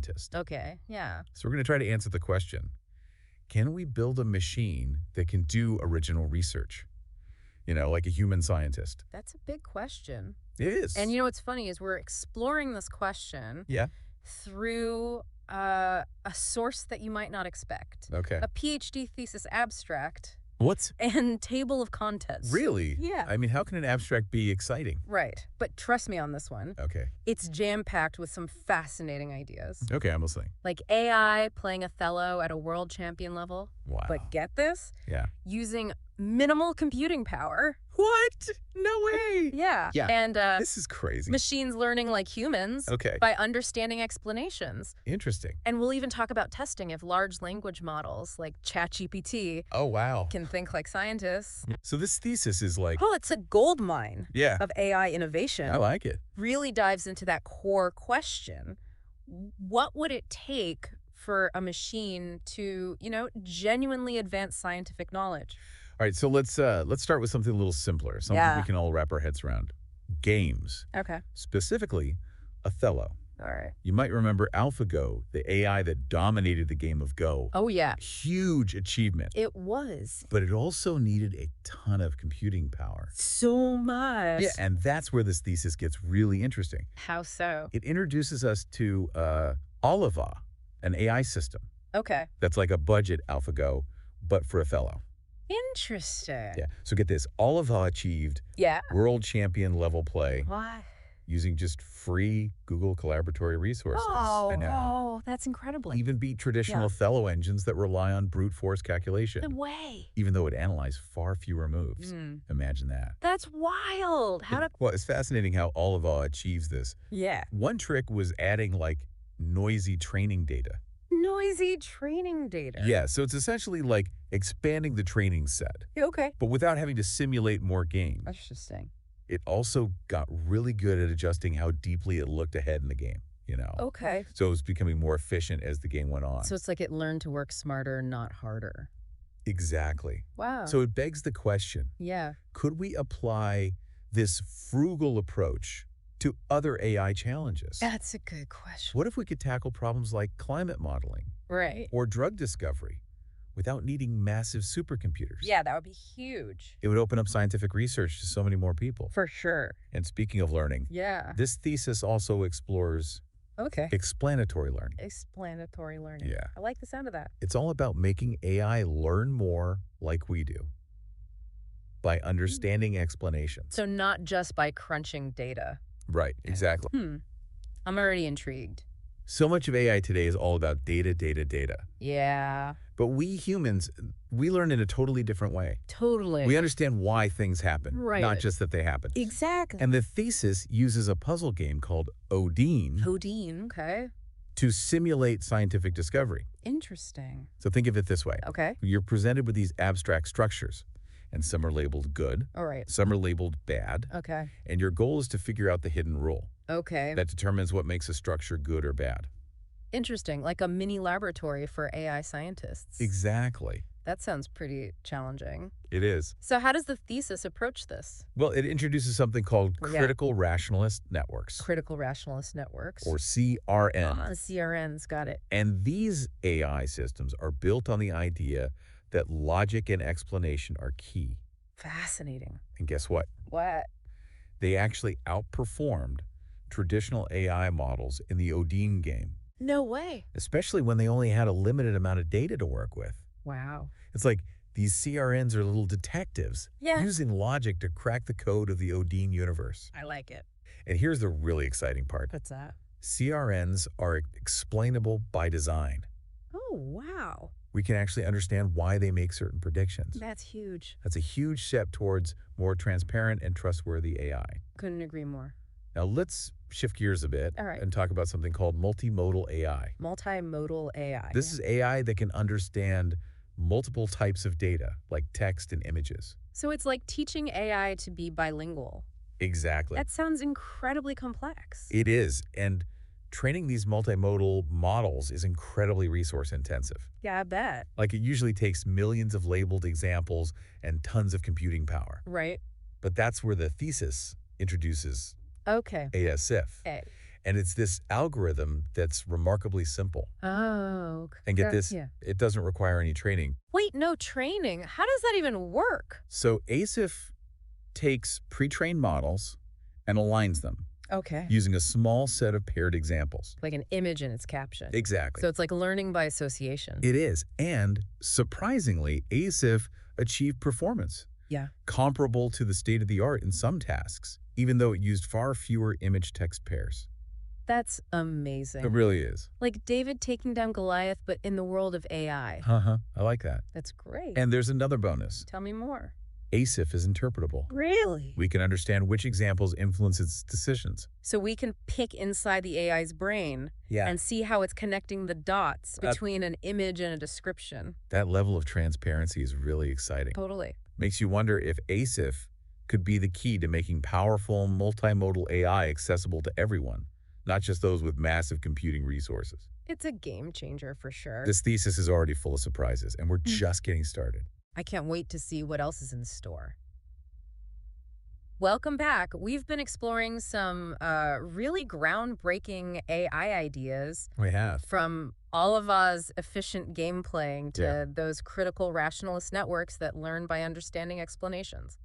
scientist. Okay, yeah. So we're going to try to answer the question, can we build a machine that can do original research? Like a human scientist. That's a big question. It is. And what's funny is we're exploring this question Yeah. through a source that you might not expect. Okay. A PhD thesis abstract What's and table of contents. really? Yeah. I mean, how can an abstract be exciting? Right. But trust me on this one. Okay. It's jam-packed with some fascinating ideas. Okay, I'm listening. Like AI playing Othello at a world champion level. Wow. But get this? Yeah. Using minimal computing power. What? No way. Yeah. Yeah. And This is crazy. machines learning like humans Okay. by understanding explanations. Interesting. And we'll even talk about testing if large language models like ChatGPT Oh, wow. can think like scientists. So this thesis is like, Oh, it's a gold mine yeah, of AI innovation. I like it. Really dives into that core question. What would it take for a machine to, genuinely advance scientific knowledge? All right, so let's start with something a little simpler, something Yeah. we can all wrap our heads around. Games, Okay. specifically Othello. All right. You might remember AlphaGo, the AI that dominated the game of Go. Oh, yeah. Huge achievement. It was. But it also needed a ton of computing power. So much. Yeah, and that's where this thesis gets really interesting. How so? It introduces us to Oliva, an AI system Okay. that's like a budget AlphaGo, but for Othello. Interesting. Yeah. So get this, Oliva achieved Yeah. world champion level play What? using just free Google collaboratory resources. I know. Oh, that's incredible. Even beat traditional Yeah. Othello engines that rely on brute force calculation, No way. even though it analyzed far fewer moves. Imagine that. That's wild. How to... Well, it's fascinating how Oliva achieves this. Yeah. One trick was adding like noisy training data. Noisy training data. Yeah, so it's essentially like expanding the training set, Okay. but without having to simulate more game. Interesting. It also got really good at adjusting how deeply it looked ahead in the game, Okay. So it was becoming more efficient as the game went on. So it's like it learned to work smarter, not harder. Exactly. Wow. So it begs the question, yeah. could we apply this frugal approach to other AI challenges? That's a good question. What if we could tackle problems like climate modeling Right. or drug discovery without needing massive supercomputers? Yeah, that would be huge. It would open up scientific research to so many more people. For sure. And speaking of learning, Yeah. this thesis also explores Okay. explanatory learning. Explanatory learning. Yeah. I like the sound of that. It's all about making AI learn more like we do by understanding explanations. So not just by crunching data. Right, exactly. I'm already intrigued. So much of AI today is all about data, data, data. Yeah. But we humans, we learn in a totally different way. Totally. We understand why things happen, Right. not just that they happen. Exactly. And the thesis uses a puzzle game called Odin Odin. Okay. to simulate scientific discovery. Interesting. So think of it this way. Okay. You're presented with these abstract structures, and some are labeled good, All right. some are labeled bad, Okay. and your goal is to figure out the hidden rule Okay. that determines what makes a structure good or bad. Interesting. Like a mini laboratory for AI scientists. Exactly. That sounds pretty challenging. It is. So how does the thesis approach this? Well, it introduces something called Yeah. critical rationalist networks, Critical rationalist networks. or CRN. CRNs, got it. And these AI systems are built on the idea that logic and explanation are key. Fascinating. And guess what? What? They actually outperformed traditional AI models in the Odin game, No way. especially when they only had a limited amount of data to work with. Wow. It's like these CRNs are little detectives Yeah. using logic to crack the code of the Odin universe. I like it. And here's the really exciting part. What's that? CRNs are explainable by design. Oh, wow. We can actually understand why they make certain predictions. That's huge. That's a huge step towards more transparent and trustworthy AI. Couldn't agree more. Now let's shift gears a bit All right. and talk about something called multimodal AI. Multimodal AI. This is AI that can understand multiple types of data, like text and images. So it's like teaching AI to be bilingual. Exactly. That sounds incredibly complex. It is. And training these multimodal models is incredibly resource intensive. Yeah, I bet. Like, it usually takes millions of labeled examples and tons of computing power. Right. But that's where the thesis introduces Okay. ASIF. Okay. And it's this algorithm that's remarkably simple. Oh, And get this, yeah. it doesn't require any training. Wait, no training. How does that even work? So ASIF takes pre-trained models and aligns them Okay. using a small set of paired examples. Like an image in its caption. Exactly. So it's like learning by association. It is. And surprisingly, ASIF achieved performance Yeah. comparable to the state of the art in some tasks, even though it used far fewer image-text pairs. That's amazing. It really is. Like David taking down Goliath, but in the world of AI. Uh-huh. I like that. That's great. And there's another bonus. Tell me more. ASIF is interpretable. Really? We can understand which examples influence its decisions. So we can pick inside the AI's brain and see how it's connecting the dots between an image and a description. That level of transparency is really exciting. Totally. Makes you wonder if ASIF could be the key to making powerful multimodal AI accessible to everyone, not just those with massive computing resources. It's a game changer for sure. This thesis is already full of surprises, and we're just getting started. I can't wait to see what else is in store. Welcome back. We've been exploring some really groundbreaking AI ideas, We have. from Oliva's efficient game playing to those critical rationalist networks that learn by understanding explanations.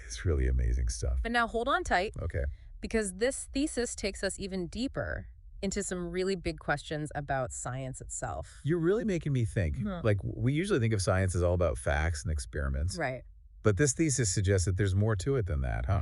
It's really amazing stuff. But now hold on tight, Okay. because this thesis takes us even deeper into some really big questions about science itself. You're really making me think. Like, we usually think of science as all about facts and experiments. Right. But this thesis suggests that there's more to it than that, huh?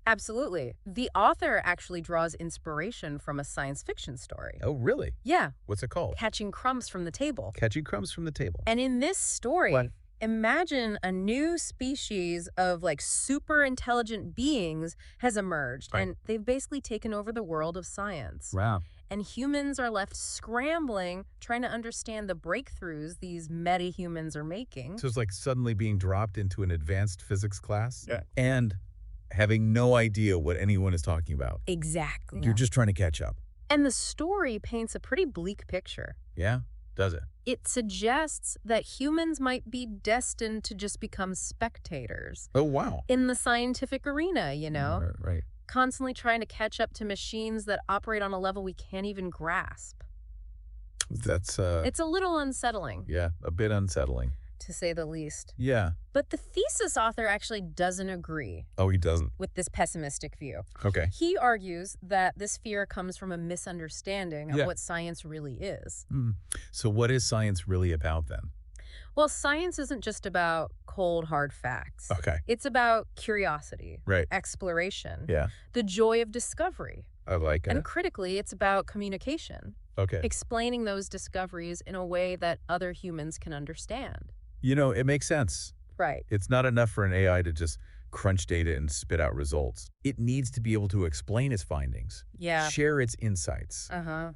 Absolutely. The author actually draws inspiration from a science fiction story. Oh, really? Yeah, What's it called? Catching Crumbs from the Table. Catching Crumbs from the Table. And in this story, What? imagine a new species of like super intelligent beings has emerged, Right. and they've basically taken over the world of science. Wow. And humans are left scrambling, trying to understand the breakthroughs these meta-humans are making. So it's like suddenly being dropped into an advanced physics class Yeah. and having no idea what anyone is talking about. Exactly. You're just trying to catch up. And the story paints a pretty bleak picture. Yeah? Does it? It suggests that humans might be destined to just become spectators Oh, wow. in the scientific arena, you know? Right. Constantly trying to catch up to machines that operate on a level we can't even grasp. That's, It's a little unsettling, yeah, a bit unsettling. to say the least. Yeah. But the thesis author actually doesn't agree Oh, he doesn't. with this pessimistic view. Okay. He argues that this fear comes from a misunderstanding of Yeah. what science really is. So what is science really about then? Well, science isn't just about cold, hard facts. Okay. It's about curiosity, Right. exploration, Yeah. the joy of discovery. I like And it. critically, it's about communication, Okay. explaining those discoveries in a way that other humans can understand. You know, it makes sense. Right. It's not enough for an AI to just crunch data and spit out results. It needs to be able to explain its findings, Yeah. share its insights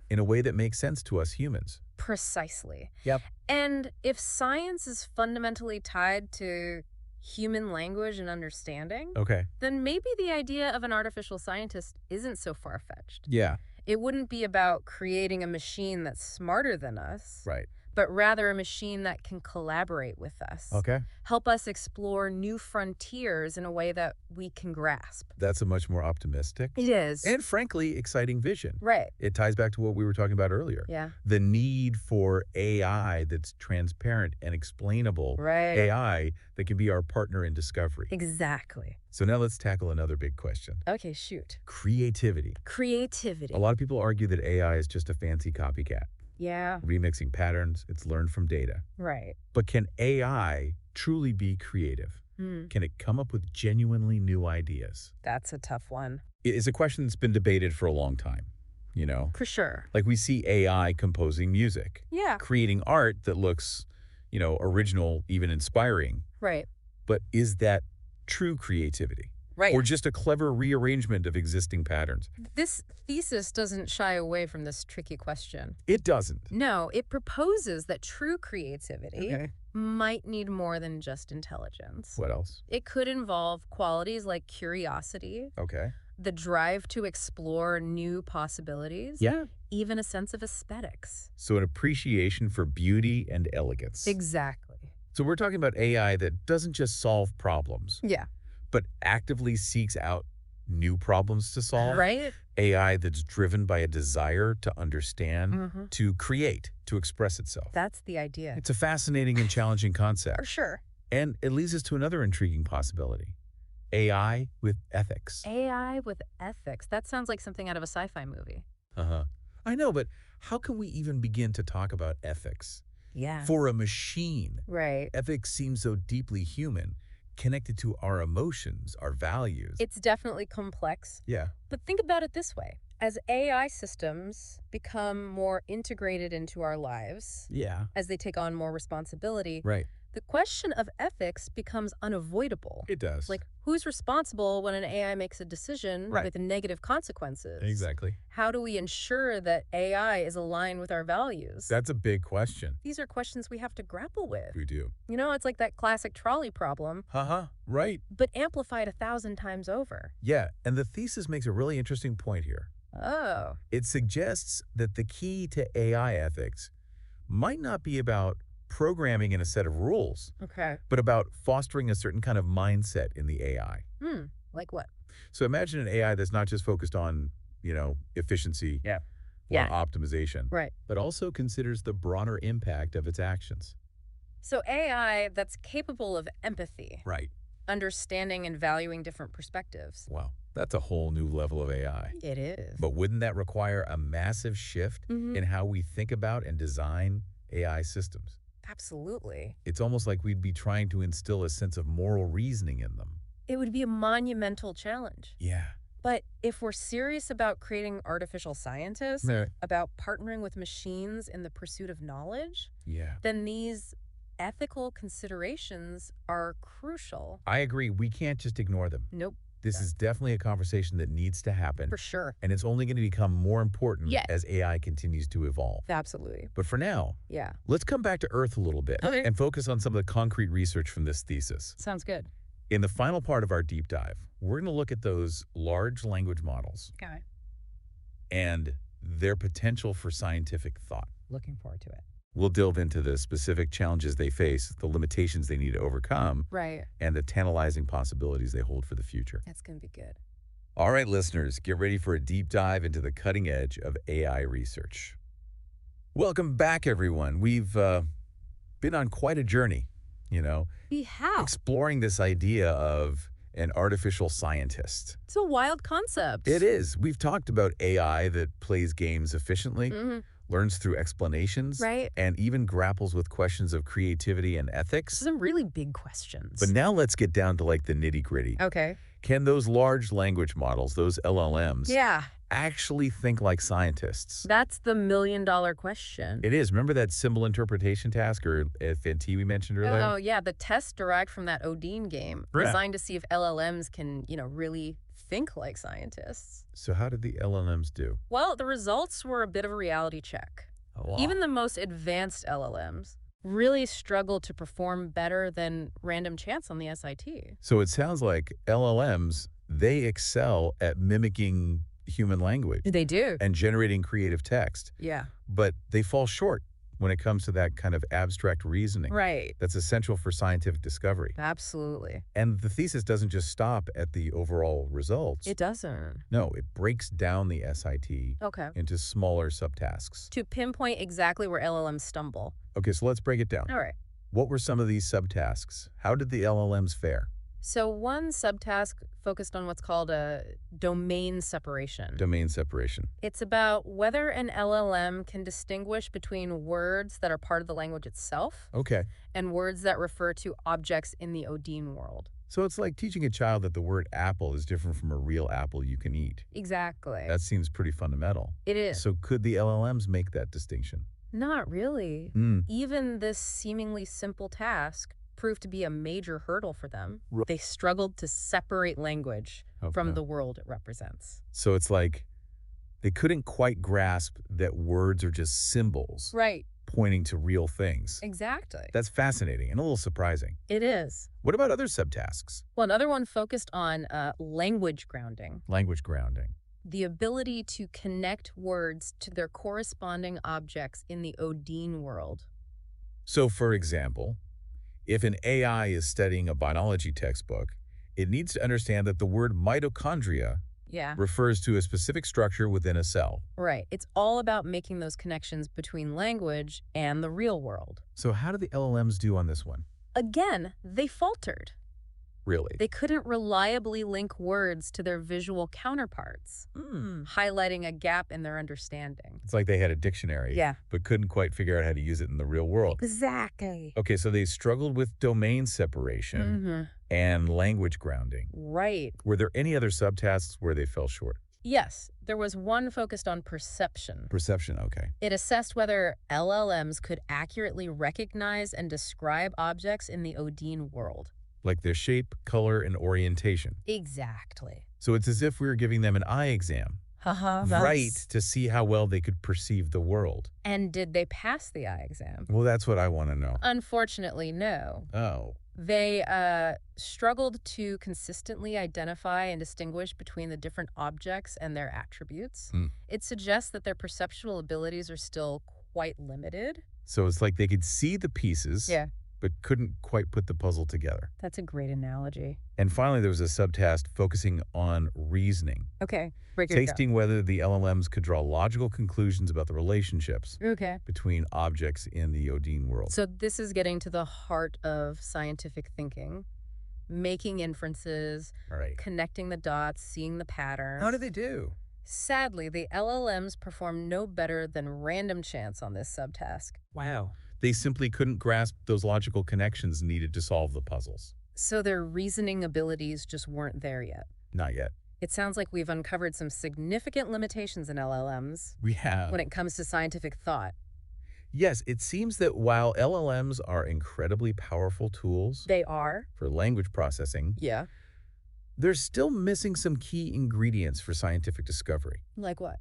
in a way that makes sense to us humans. Precisely. Yep. And if science is fundamentally tied to human language and understanding, Okay. then maybe the idea of an artificial scientist isn't so far-fetched. Yeah. It wouldn't be about creating a machine that's smarter than us, Right. but rather a machine that can collaborate with us. Okay. Help us explore new frontiers in a way that we can grasp. That's a much more optimistic It is. and frankly exciting vision. Right. It ties back to what we were talking about earlier. Yeah. The need for AI that's transparent and explainable. Right. AI that can be our partner in discovery. Exactly. So now let's tackle another big question. Okay, shoot. Creativity. Creativity. A lot of people argue that AI is just a fancy copycat, Yeah. remixing patterns it's learned from data. Right. But can AI truly be creative? Can it come up with genuinely new ideas? That's a tough one. It is a question that's been debated for a long time, you know? For sure. Like we see AI composing music, Yeah. creating art that looks, you know, original, even inspiring. Right. But is that true creativity? Right. Or just a clever rearrangement of existing patterns? This thesis doesn't shy away from this tricky question. It doesn't. No, it proposes that true creativity might need more than just intelligence. What else? It could involve qualities like curiosity, Okay. the drive to explore new possibilities, Yeah. even a sense of aesthetics. So an appreciation for beauty and elegance. Exactly. So we're talking about AI that doesn't just solve problems, Yeah. but actively seeks out new problems to solve. Right? AI that's driven by a desire to understand, Hmm. to create, to express itself. That's the idea. It's a fascinating and challenging For concept. sure. And it leads us to another intriguing possibility. AI with ethics. AI with ethics. That sounds like something out of a sci-fi movie. Uh-huh. I know, but how can we even begin to talk about ethics? Yeah. For a machine, Right. ethics seems so deeply human, connected to our emotions, our values. It's definitely complex. Yeah. But think about it this way. As AI systems become more integrated into our lives, Yeah. as they take on more responsibility, Right. the question of ethics becomes unavoidable. It does. Like, who's responsible when an AI makes a decision Right. with negative consequences? Exactly. How do we ensure that AI is aligned with our values? That's a big question. These are questions we have to grapple with. We do. You know, it's like that classic trolley problem, Right. but amplified 1,000 times over. Yeah, and the thesis makes a really interesting point here. Oh, It suggests that the key to AI ethics might not be about programming in a set of rules, okay. but about fostering a certain kind of mindset in the AI. Like what? So imagine an AI that's not just focused on, efficiency or Yeah. optimization, Right. but also considers the broader impact of its actions. So AI that's capable of empathy, Right. understanding and valuing different perspectives. Wow, that's a whole new level of AI. It is. But wouldn't that require a massive shift Mhm. in how we think about and design AI systems? Absolutely. It's almost like we'd be trying to instill a sense of moral reasoning in them. It would be a monumental challenge. Yeah. But if we're serious about creating artificial scientists, about partnering with machines in the pursuit of knowledge, Yeah. then these ethical considerations are crucial. I agree. We can't just ignore them. Nope. This is definitely a conversation that needs to happen, For sure. and it's only going to become more important Yes. as AI continues to evolve. Absolutely. But for now, Yeah. let's come back to Earth a little bit Okay. and focus on some of the concrete research from this thesis. Sounds good. In the final part of our deep dive, we're going to look at those large language models Okay. and their potential for scientific thought. Looking forward to it. We'll delve into the specific challenges they face, the limitations they need to overcome, Right. and the tantalizing possibilities they hold for the future. That's going to be good. All right, listeners, get ready for a deep dive into the cutting edge of AI research. Welcome back, everyone. We've been on quite a journey, We have. exploring this idea of an artificial scientist. It's a wild concept. It is. We've talked about AI that plays games efficiently, Mhm. learns through explanations, Right. and even grapples with questions of creativity and ethics. Some really big questions. But now let's get down to like the nitty-gritty. Okay. Can those large language models, those LLMs, Yeah. actually think like scientists? That's the million-dollar question. It is. Remember that symbol interpretation task or FNT we mentioned earlier? Oh, yeah. The test derived from that Odin game, Yeah. designed to see if LLMs can, really think like scientists. So how did the LLMs do? Well, the results were a bit of a reality check. Oh, wow. Even the most advanced LLMs really struggle to perform better than random chance on the SIT. So it sounds like LLMs, they excel at mimicking human language They do. and generating creative text, Yeah. but they fall short when it comes to that kind of abstract reasoning Right. that's essential for scientific discovery. Absolutely. And the thesis doesn't just stop at the overall results. It doesn't. No, it breaks down the SIT Okay. into smaller subtasks. To pinpoint exactly where LLMs stumble. Okay, so let's break it down. All right. What were some of these subtasks? How did the LLMs fare? So one subtask focused on what's called a domain separation. Domain separation. It's about whether an LLM can distinguish between words that are part of the language itself Okay. and words that refer to objects in the Odin world. So it's like teaching a child that the word apple is different from a real apple you can eat. Exactly. That seems pretty fundamental. It is. So could the LLMs make that distinction? Not really. Hmm. Even this seemingly simple task proved to be a major hurdle for them. Ri- They struggled to separate language from Okay. the world it represents. So it's like they couldn't quite grasp that words are just symbols Right. pointing to real things. Exactly. That's fascinating and a little surprising. It is. What about other subtasks? Well, another one focused on language grounding. Language grounding. The ability to connect words to their corresponding objects in the Odin world. So for example, if an AI is studying a biology textbook, it needs to understand that the word mitochondria Yeah. refers to a specific structure within a cell. Right. It's all about making those connections between language and the real world. So how do the LLMs do on this one? Again, they faltered. Really? They couldn't reliably link words to their visual counterparts, highlighting a gap in their understanding. It's like they had a dictionary, Yeah. but couldn't quite figure out how to use it in the real world. Exactly. Okay, so they struggled with domain separation and language grounding. Right. Were there any other subtasks where they fell short? Yes, there was one focused on perception. Perception, okay. It assessed whether LLMs could accurately recognize and describe objects in the Odin world. Like their shape, color, and orientation. Exactly. So it's as if we were giving them an eye exam, Haha. right, to see how well they could perceive the world. And did they pass the eye exam? Well, that's what I want to know. Unfortunately, no. Oh, They struggled to consistently identify and distinguish between the different objects and their attributes. It suggests that their perceptual abilities are still quite limited. so it's like they could see the pieces, but couldn't quite put the puzzle together. That's a great analogy. And finally, there was a subtask focusing on reasoning, Okay, break it down. tasting whether the LLMs could draw logical conclusions about the relationships Okay. between objects in the Odin world. So this is getting to the heart of scientific thinking, making inferences, All right. connecting the dots, seeing the patterns. How do they do? Sadly, the LLMs perform no better than random chance on this subtask. Wow. They simply couldn't grasp those logical connections needed to solve the puzzles. So their reasoning abilities just weren't there yet. Not yet. It sounds like we've uncovered some significant limitations in LLMs We have. when it comes to scientific thought. Yes, it seems that while LLMs are incredibly powerful tools They are. for language processing, Yeah. they're still missing some key ingredients for scientific discovery. Like what?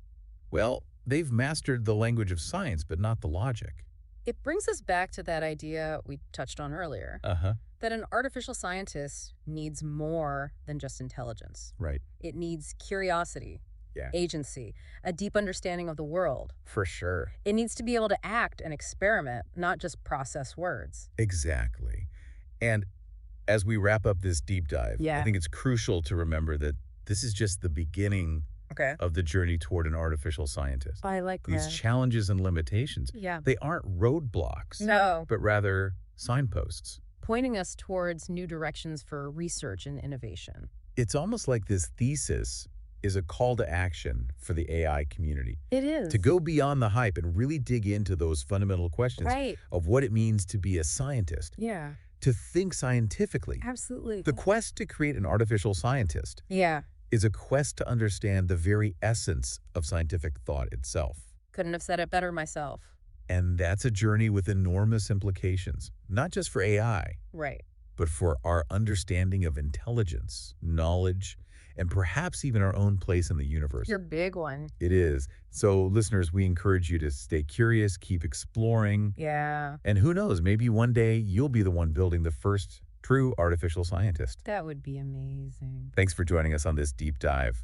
Well, they've mastered the language of science, but not the logic. It brings us back to that idea we touched on earlier, Uh-huh. that an artificial scientist needs more than just intelligence. Right. It needs curiosity, Yeah. agency, a deep understanding of the world. For sure. It needs to be able to act and experiment, not just process words. Exactly. And as we wrap up this deep dive, I think it's crucial to remember that this is just the beginning Okay. of the journey toward an artificial scientist. I like These that. challenges and limitations, Yeah. they aren't roadblocks, No. but rather signposts. Pointing us towards new directions for research and innovation. It's almost like this thesis is a call to action for the AI community It is. to go beyond the hype and really dig into those fundamental questions Right. of what it means to be a scientist, Yeah. to think scientifically. Absolutely. The quest to create an artificial scientist Yeah. is a quest to understand the very essence of scientific thought itself. Couldn't have said it better myself. And that's a journey with enormous implications, not just for AI, Right. but for our understanding of intelligence, knowledge, and perhaps even our own place in the universe. Your big one. It is. So listeners, we encourage you to stay curious, keep exploring, Yeah. and who knows, maybe one day you'll be the one building the first true artificial scientist. That would be amazing. Thanks for joining us on this deep dive.